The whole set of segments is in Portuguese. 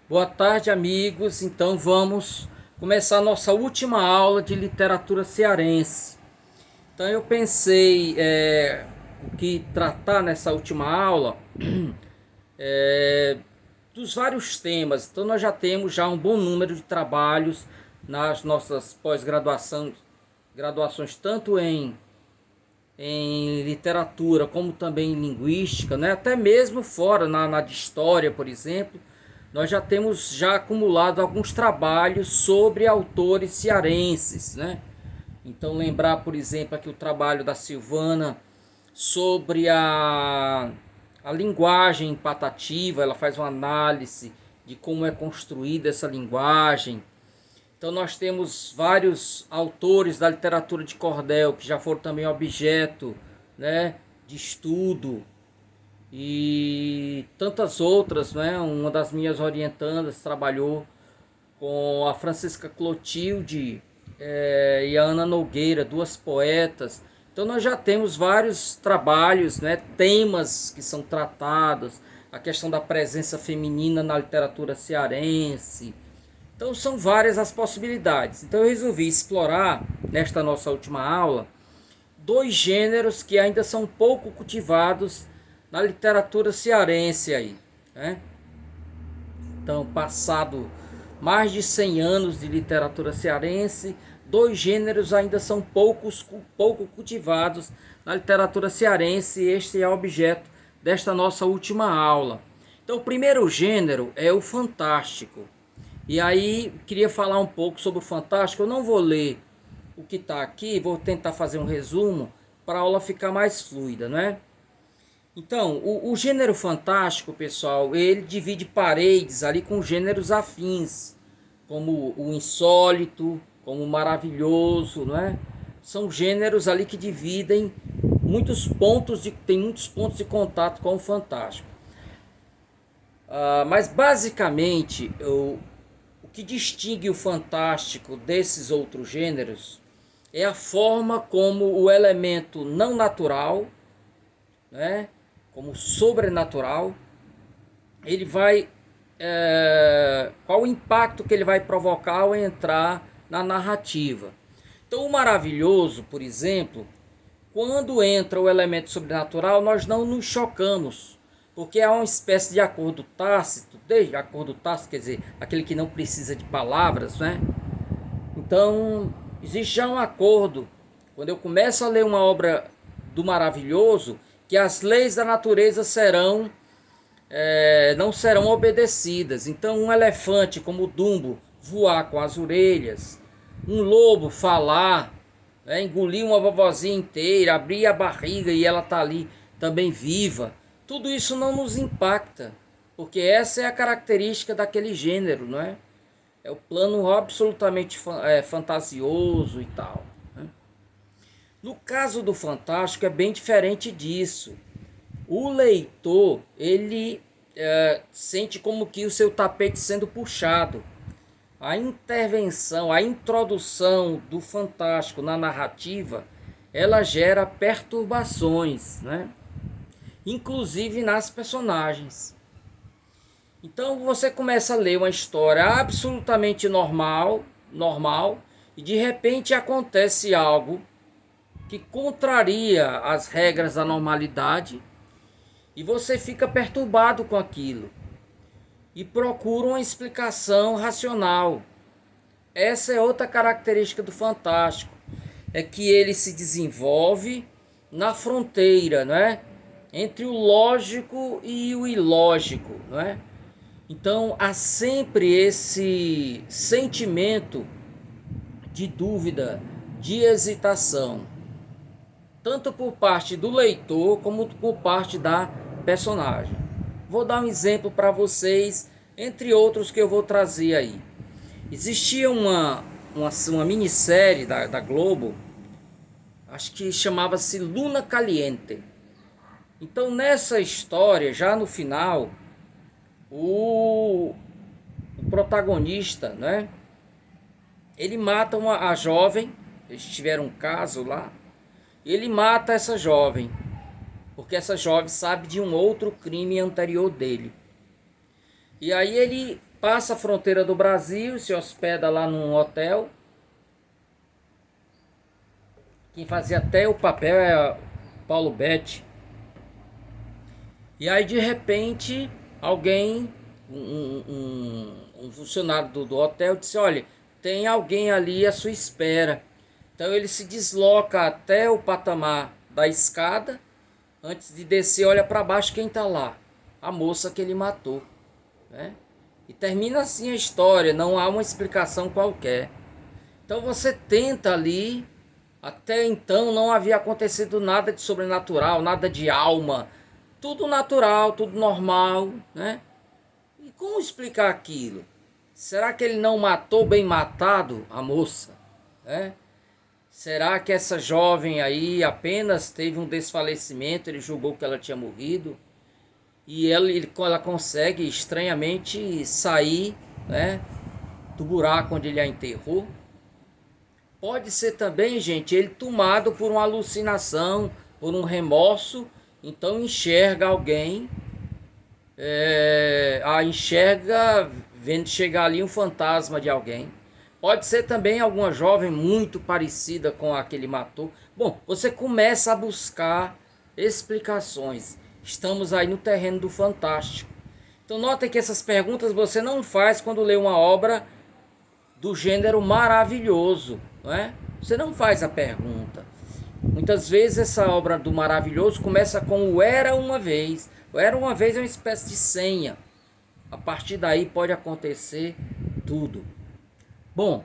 Boa tarde, amigos. Então vamos começar a nossa última aula de literatura cearense. Então eu pensei o que tratar nessa última aula é, dos vários temas. Então nós já temos já um bom número de trabalhos nas nossas graduações tanto em literatura como também em linguística, né? Até mesmo fora, na de história, por exemplo, nós já temos já acumulado alguns trabalhos sobre autores cearenses, né? Então lembrar, por exemplo, aqui o trabalho da Silvana sobre a linguagem patativa, ela faz uma análise de como é construída essa linguagem. Então nós temos vários autores da literatura de cordel que já foram também objeto, né, de estudo e tantas outras, né? Uma das minhas orientandas trabalhou com a Francisca Clotilde e a Ana Nogueira, duas poetas. Então nós já temos vários trabalhos, né, temas que são tratados, a questão da presença feminina na literatura cearense. Então são várias as possibilidades. Então eu resolvi explorar nesta nossa última aula dois gêneros que ainda são pouco cultivados na literatura cearense aí, né? Então, passado mais de 100 anos de literatura cearense, dois gêneros ainda são pouco cultivados na literatura cearense, e este é o objeto desta nossa última aula. Então, o primeiro gênero é o fantástico. E aí, queria falar um pouco sobre o fantástico. Eu não vou ler o que está aqui, vou tentar fazer um resumo para a aula ficar mais fluida, né? Então, o gênero fantástico, pessoal, ele divide paredes ali com gêneros afins, como o insólito, como o maravilhoso, não é? São gêneros ali que dividem tem muitos pontos de contato com o fantástico. Mas basicamente, o que distingue o fantástico desses outros gêneros é a forma como o elemento não natural, né, como sobrenatural, ele vai qual o impacto que ele vai provocar ao entrar na narrativa. Então o maravilhoso, por exemplo, quando entra o elemento sobrenatural, nós não nos chocamos, porque é uma espécie de acordo tácito, desde acordo tácito, quer dizer, aquele que não precisa de palavras, né? Então, existe já um acordo, quando eu começo a ler uma obra do maravilhoso, que as leis da natureza não serão obedecidas. Então, um elefante como o Dumbo voar com as orelhas, um lobo falar, né, engolir uma vovozinha inteira, abrir a barriga e ela tá ali também viva. Tudo isso não nos impacta, porque essa é a característica daquele gênero, não é? É o plano absolutamente fantasioso e tal, né? No caso do fantástico é bem diferente disso. O leitor, ele sente como que o seu tapete sendo puxado. A intervenção, a introdução do fantástico na narrativa, ela gera perturbações, né? Inclusive nas personagens. Então você começa a ler uma história absolutamente normal, e de repente acontece algo que contraria as regras da normalidade e você fica perturbado com aquilo e procura uma explicação racional. Essa é outra característica do fantástico, é que ele se desenvolve na fronteira, não é? Entre o lógico e o ilógico, não é? Então há sempre esse sentimento de dúvida, de hesitação, tanto por parte do leitor como por parte da personagem. Vou dar um exemplo para vocês, entre outros que eu vou trazer aí. Existia uma minissérie da Globo, acho que chamava-se Luna Caliente. Então nessa história, já no final, o protagonista, né? Ele mata a jovem, eles tiveram um caso lá, ele mata essa jovem, porque essa jovem sabe de um outro crime anterior dele. E aí ele passa a fronteira do Brasil, se hospeda lá num hotel. Quem fazia até o papel é Paulo Betti. E aí de repente alguém, um funcionário do hotel disse, olha, tem alguém ali à sua espera. Então ele se desloca até o patamar da escada. Antes de descer, olha para baixo, quem está lá? A moça que ele matou, né? E termina assim a história, não há uma explicação qualquer. Então você tenta ali, até então não havia acontecido nada de sobrenatural, nada de alma, tudo natural, tudo normal, né? E como explicar aquilo? Será que ele não matou bem matado a moça, né? Será que essa jovem aí apenas teve um desfalecimento, ele julgou que ela tinha morrido? E ela consegue estranhamente sair, né, do buraco onde ele a enterrou. Pode ser também, gente, ele tomado por uma alucinação, por um remorso, então enxerga alguém, enxerga vendo chegar ali um fantasma de alguém. Pode ser também alguma jovem muito parecida com a que ele matou. Bom, você começa a buscar explicações. Estamos aí no terreno do fantástico. Então notem que essas perguntas você não faz quando lê uma obra do gênero maravilhoso, não é? Você não faz a pergunta. Muitas vezes essa obra do maravilhoso começa com o era uma vez. O era uma vez é uma espécie de senha. A partir daí pode acontecer tudo. Bom,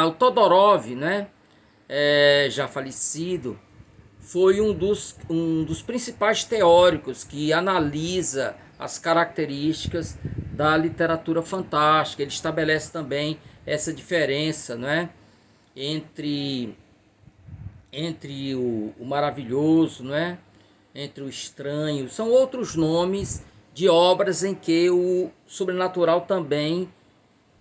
o Todorov, né, já falecido, foi um dos principais teóricos que analisa as características da literatura fantástica. Ele estabelece também essa diferença, né, entre o maravilhoso, né, entre o estranho. São outros nomes de obras em que o sobrenatural também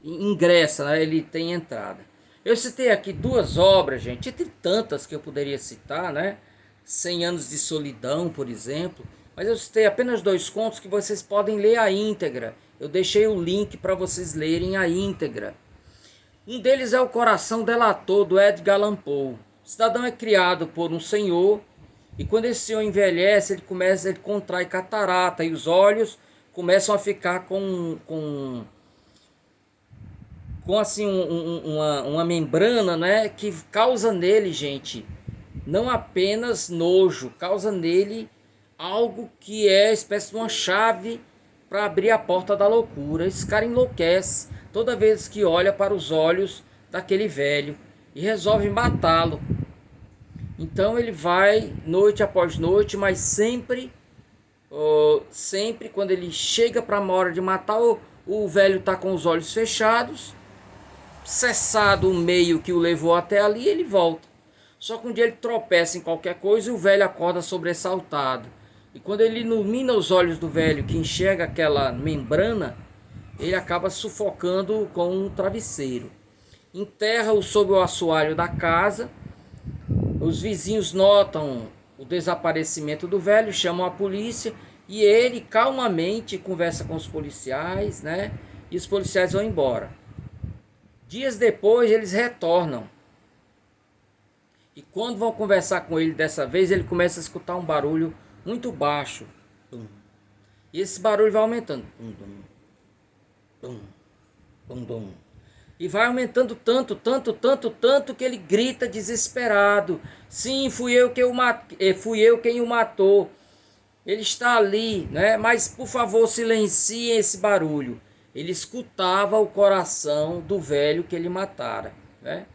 ingressa, né? Ele tem entrada. Eu citei aqui duas obras, gente, entre tantas que eu poderia citar, né? 100 Anos de Solidão, por exemplo. Mas eu citei apenas dois contos que vocês podem ler a íntegra. Eu deixei o link para vocês lerem a íntegra. Um deles é O Coração Delator, do Edgar Allan Poe. O cidadão é criado por um senhor e quando esse senhor envelhece, ele contrai catarata e os olhos começam a ficar com assim uma membrana, né, que causa nele, gente, não apenas nojo, causa nele algo que é espécie de uma chave para abrir a porta da loucura. Esse cara enlouquece toda vez que olha para os olhos daquele velho e resolve matá-lo. Então ele vai noite após noite, mas sempre quando ele chega para a hora de matar, o velho está com os olhos fechados. Cessado o meio que o levou até ali, ele volta. Só que um dia ele tropeça em qualquer coisa e o velho acorda sobressaltado. E quando ele ilumina os olhos do velho, que enxerga aquela membrana, ele acaba sufocando com um travesseiro. Enterra-o sob o assoalho da casa. Os vizinhos notam o desaparecimento do velho, chamam a polícia e ele calmamente conversa com os policiais, né? E os policiais vão embora. Dias depois eles retornam. E quando vão conversar com ele dessa vez, ele começa a escutar um barulho muito baixo. E esse barulho vai aumentando. E vai aumentando tanto que ele grita desesperado. Sim, fui eu quem o matou. Ele está ali, né? Mas por favor, silencie esse barulho. Ele escutava o coração do velho que ele matara, né?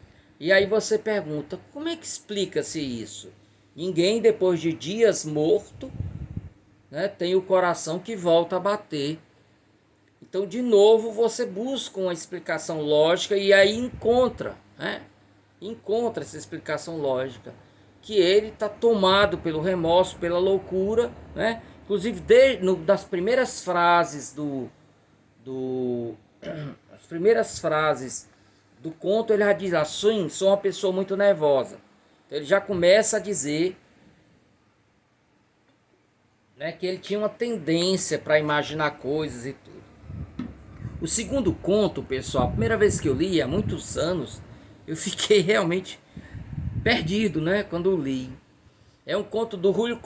E aí você pergunta, como é que explica-se isso? Ninguém, depois de dias morto, né, tem o coração que volta a bater. Então, de novo, você busca uma explicação lógica e aí encontra, né? Encontra essa explicação lógica, que ele está tomado pelo remorso, pela loucura, né? Inclusive, das primeiras frases as primeiras frases do conto, ele já diz assim: sou uma pessoa muito nervosa. Então, ele já começa a dizer, né, que ele tinha uma tendência para imaginar coisas e tudo. O segundo conto, pessoal, a primeira vez que eu li, há muitos anos, eu fiquei realmente perdido, né, quando eu li. É um conto do Julio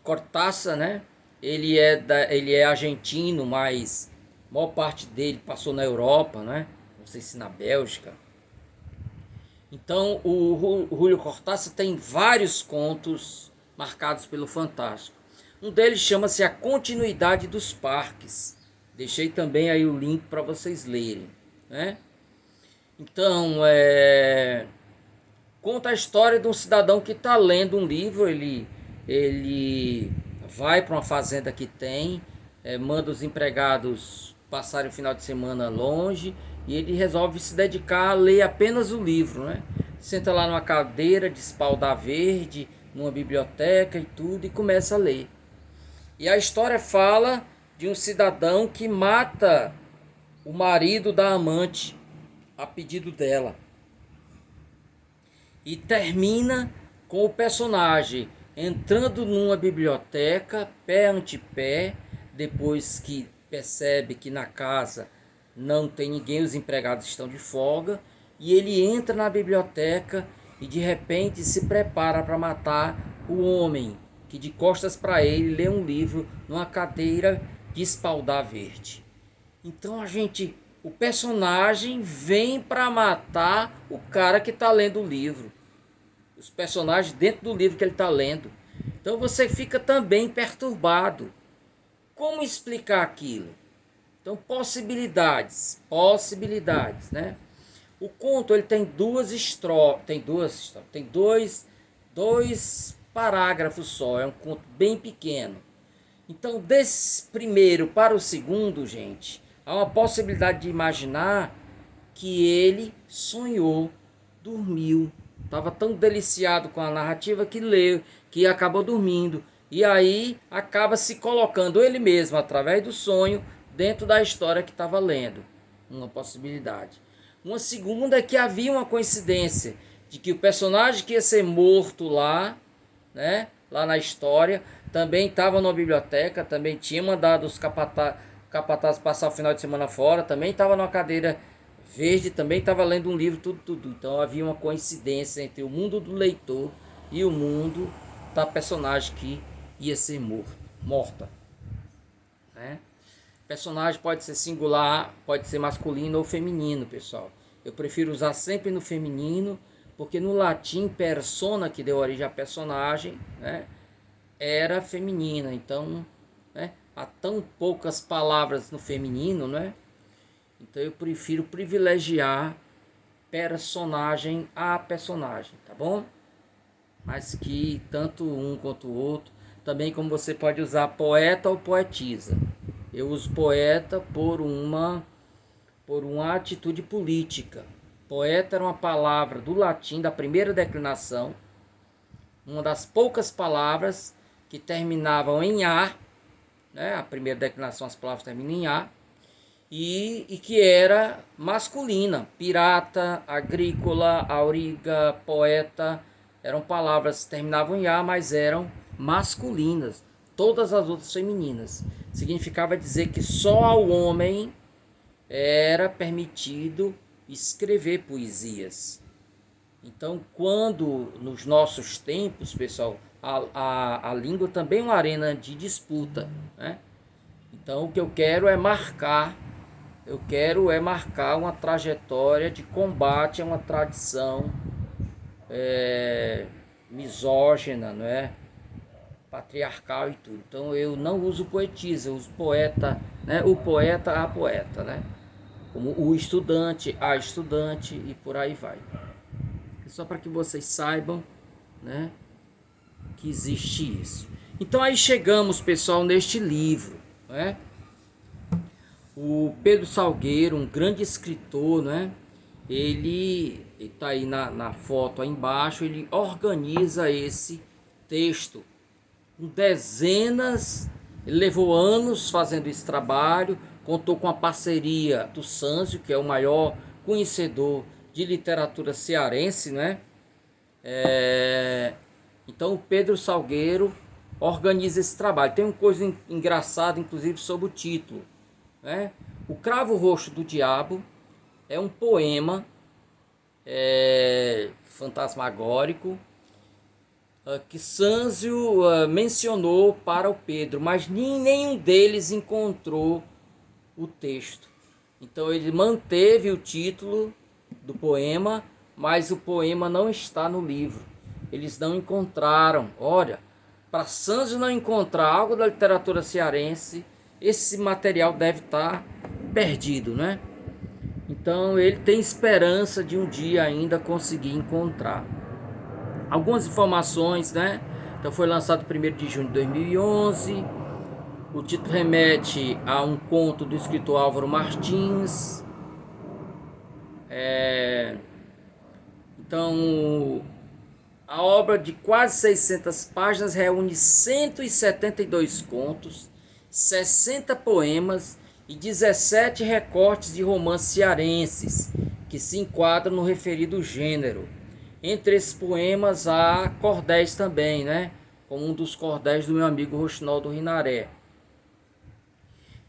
Cortázar, né? Ele é argentino, mas a maior parte dele passou na Europa, né? Não sei se na Bélgica. Então, o Julio Cortázar tem vários contos marcados pelo fantástico. Um deles chama-se A Continuidade dos Parques. Deixei também aí o link para vocês lerem, né? Então, conta a história de um cidadão que está lendo um livro. Ele vai para uma fazenda que tem, manda os empregados passarem o final de semana longe, e ele resolve se dedicar a ler apenas o livro, né? Senta lá numa cadeira de espaldar verde, numa biblioteca e tudo, e começa a ler. E a história fala de um cidadão que mata o marido da amante a pedido dela. E termina com o personagem entrando numa biblioteca, pé ante pé, depois que percebe que na casa não tem ninguém, os empregados estão de folga, e ele entra na biblioteca e de repente se prepara para matar o homem que de costas para ele lê um livro numa cadeira de espaldar verde. Então o personagem vem para matar o cara que está lendo o livro. Os personagens dentro do livro que ele está lendo. Então você fica também perturbado. Como explicar aquilo? Então possibilidades, né? O conto ele tem dois parágrafos só, é um conto bem pequeno. Então, desse primeiro para o segundo, gente, há uma possibilidade de imaginar que ele sonhou, dormiu, estava tão deliciado com a narrativa que leu, que acabou dormindo. E aí acaba se colocando ele mesmo, através do sonho, dentro da história que estava lendo. Uma possibilidade. Uma segunda é que havia uma coincidência de que o personagem que ia ser morto lá, né, lá na história, também estava na biblioteca, também tinha mandado os capatazes passar o final de semana fora, também estava numa cadeira verde, também estava lendo um livro, tudo. Então havia uma coincidência entre o mundo do leitor e o mundo da personagem que ia ser morta, né? Personagem pode ser singular, pode ser masculino ou feminino, pessoal. Eu prefiro usar sempre no feminino, porque no latim persona, que deu origem a personagem, né, era feminina. Então, né, há tão poucas palavras no feminino, né? Então eu prefiro privilegiar personagem a personagem, tá bom? Mas que tanto um quanto o outro, também como você pode usar poeta ou poetisa. Eu uso poeta por uma atitude política. Poeta era uma palavra do latim, da primeira declinação, uma das poucas palavras que terminavam em A, né? A primeira declinação, as palavras terminam em A, e que era masculina. Pirata, agrícola, auriga, poeta, eram palavras que terminavam em A, mas eram masculinas. Todas as outras femininas. Significava dizer que só ao homem era permitido escrever poesias. Então, quando nos nossos tempos, pessoal, a língua também é uma arena de disputa, né? Então, o que eu quero é marcar uma trajetória de combate a uma tradição misógina, não é? Patriarcal e tudo. Então eu não uso poetisa, eu uso poeta, né? O poeta, a poeta, né? Como o estudante, a estudante e por aí vai. Só para que vocês saibam, né, que existe isso. Então aí chegamos, pessoal, neste livro, né? O Pedro Salgueiro, um grande escritor, né? Ele está aí na foto aí embaixo, ele organiza esse texto com dezenas, ele levou anos fazendo esse trabalho, contou com a parceria do Sâncio, que é o maior conhecedor de literatura cearense, né? Então o Pedro Salgueiro organiza esse trabalho. Tem uma coisa engraçada, inclusive, sobre o título, né? O Cravo Roxo do Diabo é um poema fantasmagórico que Sâncio mencionou para o Pedro, mas nenhum deles encontrou o texto. Então ele manteve o título do poema, mas o poema não está no livro. Eles não encontraram. Olha, para Sâncio não encontrar algo da literatura cearense, esse material deve estar perdido, né? Então ele tem esperança de um dia ainda conseguir encontrar. Algumas informações, né? Então foi lançado 1º de junho de 2011. O título remete a um conto do escritor Álvaro Martins. Então, a obra de quase 600 páginas reúne 172 contos, 60 poemas e 17 recortes de romances cearenses que se enquadram no referido gênero. Entre esses poemas há cordéis também, né? Como um dos cordéis do meu amigo Rochinaldo Rinaré.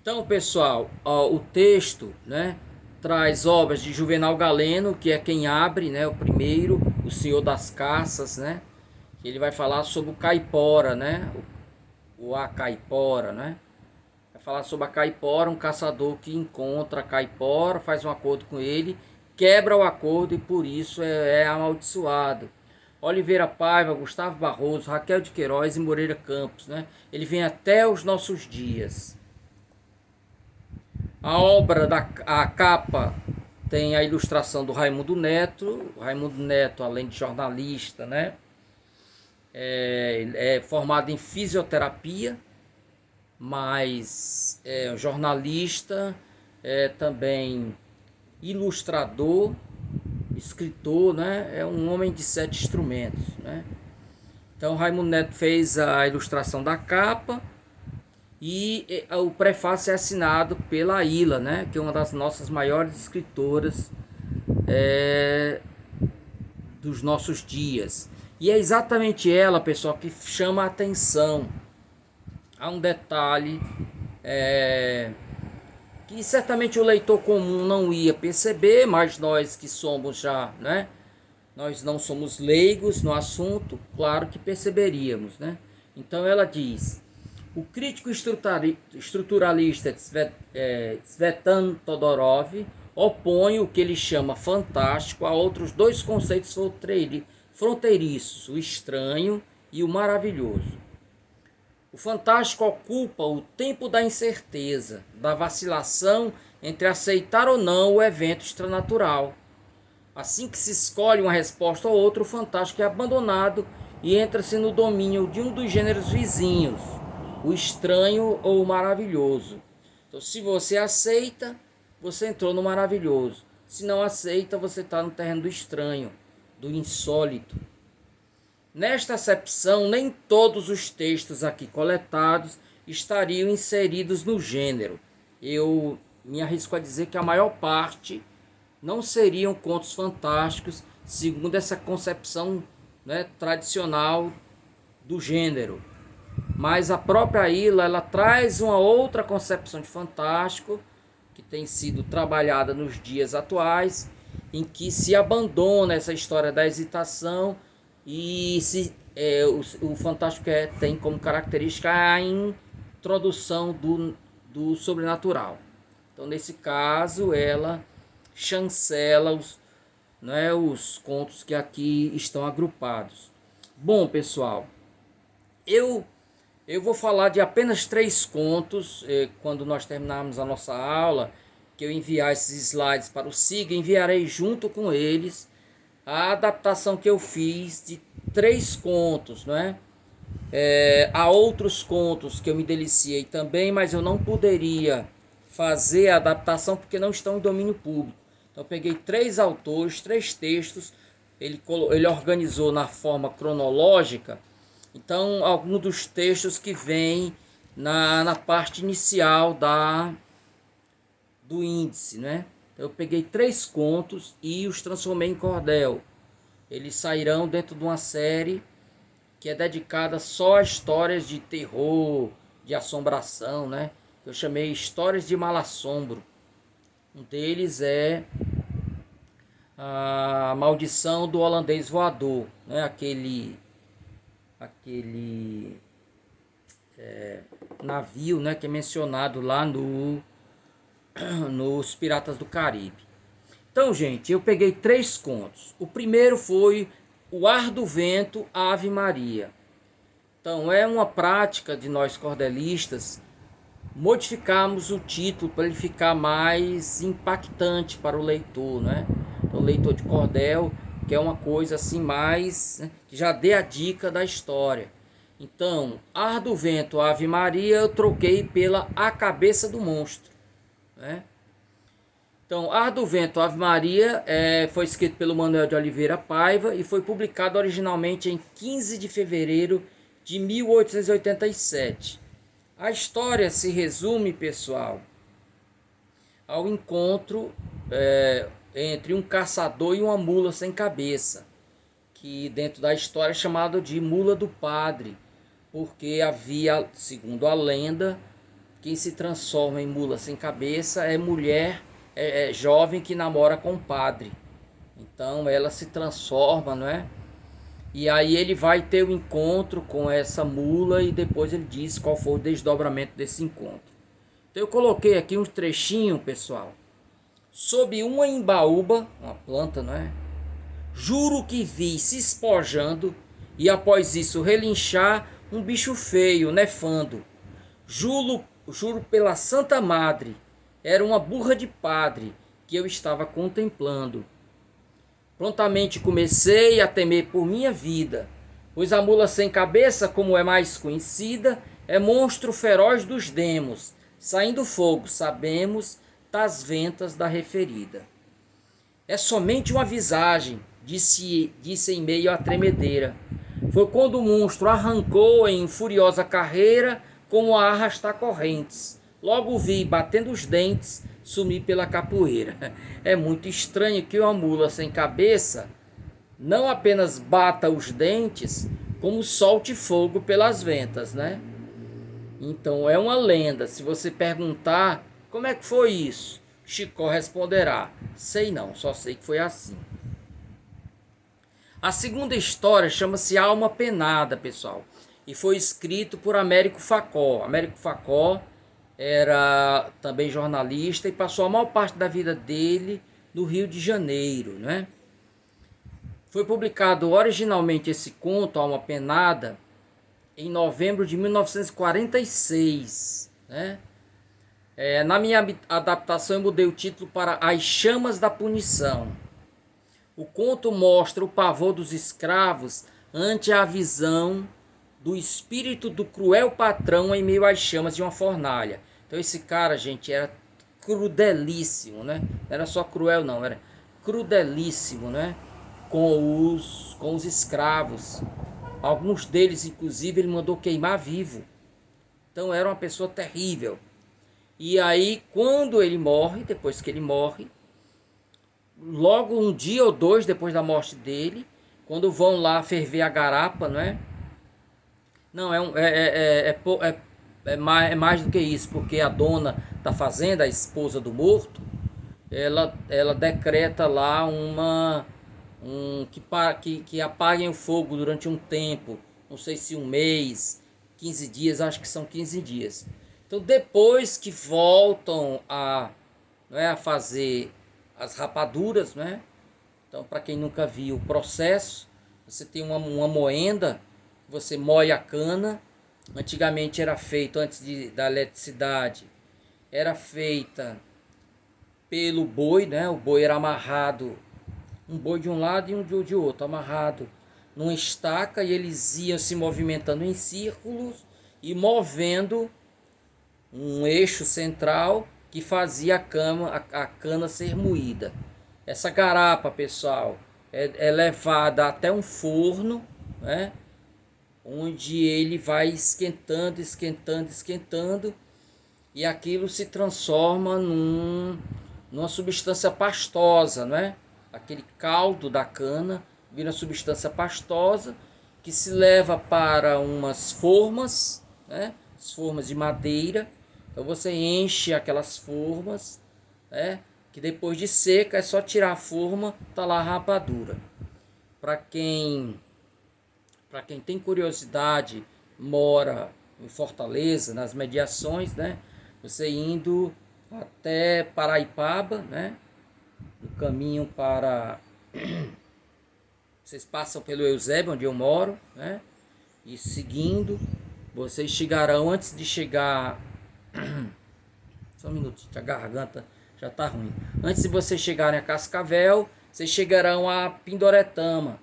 Então, pessoal, o texto, né, traz obras de Juvenal Galeno, que é quem abre, né, o primeiro, o Senhor das Caças, né? Ele vai falar sobre o caipora, né? O acaipora, né? Vai falar sobre a caipora, um caçador que encontra a caipora, faz um acordo com ele, quebra o acordo e por isso é amaldiçoado. Oliveira Paiva, Gustavo Barroso, Raquel de Queiroz e Moreira Campos, né? Ele vem até os nossos dias. A obra, a capa, tem a ilustração do Raimundo Neto. O Raimundo Neto, além de jornalista, né, é formado em fisioterapia, mas é jornalista, também ilustrador, escritor, né, é um homem de 7 instrumentos, né. Então Raimundo Neto fez a ilustração da capa e o prefácio é assinado pela Ila, né, que é uma das nossas maiores escritoras dos nossos dias. E é exatamente ela, pessoal, que chama a atenção. Há um detalhe que certamente o leitor comum não ia perceber, mas nós que somos já, né, nós não somos leigos no assunto, claro que perceberíamos, né? Então ela diz: o crítico estruturalista Tsvetan Todorov opõe o que ele chama fantástico a outros dois conceitos fronteiriços, o estranho e o maravilhoso. O fantástico ocupa o tempo da incerteza, da vacilação entre aceitar ou não o evento extranatural. Assim que se escolhe uma resposta ou outra, o fantástico é abandonado e entra-se no domínio de um dos gêneros vizinhos, o estranho ou o maravilhoso. Então, se você aceita, você entrou no maravilhoso. Se não aceita, você está no terreno do estranho, do insólito. Nesta acepção, nem todos os textos aqui coletados estariam inseridos no gênero. Eu me arrisco a dizer que a maior parte não seriam contos fantásticos, segundo essa concepção, né, tradicional do gênero. Mas a própria Ila, ela traz uma outra concepção de fantástico que tem sido trabalhada nos dias atuais, em que se abandona essa história da hesitação e o fantástico tem como característica a introdução do sobrenatural. Então, nesse caso, ela chancela os contos que aqui estão agrupados. Bom, pessoal, eu vou falar de apenas 3 contos quando nós terminarmos a nossa aula, que eu enviar esses slides para o SIGA, enviarei junto com eles a adaptação que eu fiz de 3 contos, né? Há outros contos que eu me deliciei também, mas eu não poderia fazer a adaptação porque não estão em domínio público. Então eu peguei 3 autores, 3 textos, ele organizou na forma cronológica. Então, alguns dos textos que vêm na parte inicial do índice, né? Eu peguei 3 contos e os transformei em cordel. Eles sairão dentro de uma série que é dedicada só a histórias de terror, de assombração, né? Eu chamei Histórias de Malassombro. Um deles é a maldição do holandês voador, né? Aquele navio, né, que é mencionado lá nos Piratas do Caribe. Então, gente, eu peguei 3 contos. O primeiro foi O Ar do Vento, Ave Maria. Então, é uma prática de nós cordelistas modificarmos o título para ele ficar mais impactante para o leitor, né? Então, o leitor de cordel, que é uma coisa assim mais, né, que já dê a dica da história. Então, Ar do Vento, Ave Maria, eu troquei pela A Cabeça do Monstro, né? Então, Ar do Vento, Ave Maria foi escrito pelo Manuel de Oliveira Paiva e foi publicado originalmente em 15 de fevereiro de 1887. A história se resume, pessoal, ao encontro entre um caçador e uma mula sem cabeça, que dentro da história é chamado de Mula do Padre, porque havia, segundo a lenda, quem se transforma em mula sem cabeça é mulher jovem que namora com o padre. Então ela se transforma, não é? E aí ele vai ter o encontro com essa mula e depois ele diz qual foi o desdobramento desse encontro. Então eu coloquei aqui um trechinho, pessoal. Sob uma imbaúba, uma planta, não é? Juro que vi se espojando e após isso relinchar um bicho feio, nefando. Juro pela Santa Madre, era uma burra de padre que eu estava contemplando. Prontamente comecei a temer por minha vida, pois a mula sem cabeça, como é mais conhecida, é monstro feroz dos demos, saindo fogo, sabemos, das ventas da referida. É somente uma visagem, disse em meio à tremedeira. Foi quando o monstro arrancou em furiosa carreira, como a arrastar correntes. Logo vi, batendo os dentes, sumir pela capoeira. É muito estranho que uma mula sem cabeça não apenas bata os dentes, como solte fogo pelas ventas, né? Então é uma lenda. Se você perguntar como é que foi isso, Chicó responderá: sei não, só sei que foi assim. A segunda história chama-se Alma Penada, pessoal, e foi escrito por Américo Facó. Américo Facó era também jornalista e passou a maior parte da vida dele no Rio de Janeiro, né? Foi publicado originalmente esse conto, Alma Penada, em novembro de 1946, né? Na minha adaptação eu mudei o título para As Chamas da Punição. O conto mostra o pavor dos escravos ante a visão do espírito do cruel patrão em meio às chamas de uma fornalha. Então esse cara, gente, era crudelíssimo, né? Não era só cruel não, era crudelíssimo, né? Com os escravos. Alguns deles, inclusive, ele mandou queimar vivo. Então era uma pessoa terrível. E aí, quando ele morre, depois que ele morre, logo um dia ou dois depois da morte dele, quando vão lá ferver a garapa, não é? Não, é mais do que isso, porque a dona da fazenda, a esposa do morto, ela decreta lá que apaguem o fogo durante um tempo, não sei se um mês, 15 dias, acho que são 15 dias. Então depois que voltam a fazer as rapaduras, né? Então, para quem nunca viu o processo, você tem uma moenda, você moe a cana. Antigamente era feito, antes da eletricidade, era feita pelo boi, né? O boi era amarrado, um boi de um lado e um de outro, amarrado numa estaca, e eles iam se movimentando em círculos e movendo um eixo central que fazia a cana ser moída. Essa garapa, pessoal, é levada até um forno, né? Onde ele vai esquentando, e aquilo se transforma numa substância pastosa, né? Aquele caldo da cana vira substância pastosa que se leva para umas formas, né? As formas de madeira. Então você enche aquelas formas, né? que depois de seca é só tirar a forma, tá lá a rapadura. Para quem tem curiosidade, mora em Fortaleza, nas mediações, né? Você indo até Paraipaba, né? No caminho para... Vocês passam pelo Eusébio, onde eu moro, né? E seguindo, vocês chegarão, antes de chegar... Só um minuto, a garganta já tá ruim. Antes de vocês chegarem a Cascavel, vocês chegarão a Pindoretama.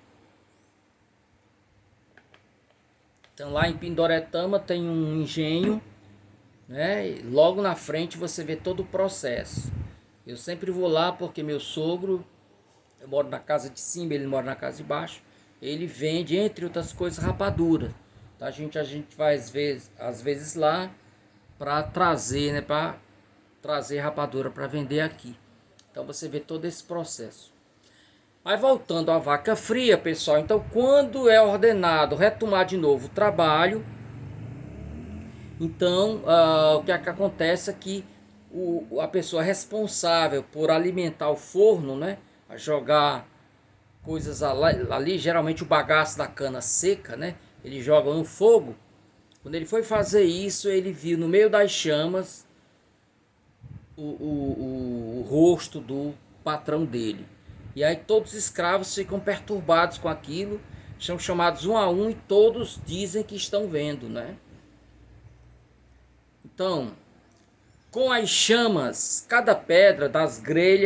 Então lá em Pindoretama tem um engenho, né? E logo na frente você vê todo o processo. Eu sempre vou lá porque meu sogro, eu moro na casa de cima, ele mora na casa de baixo. Ele vende, entre outras coisas, rapadura. Tá? A gente vai às vezes lá para trazer, né? Para trazer rapadura para vender aqui. Então você vê todo esse processo. Mas voltando à vaca fria, pessoal, então quando é ordenado retomar de novo o trabalho, então o que acontece é que a pessoa responsável por alimentar o forno, né, a jogar coisas ali, geralmente o bagaço da cana seca, né, ele joga no fogo. Quando ele foi fazer isso, ele viu no meio das chamas o rosto do patrão dele. E aí todos os escravos ficam perturbados com aquilo, são chamados um a um e todos dizem que estão vendo, né? Então, com as chamas, cada pedra das grelhas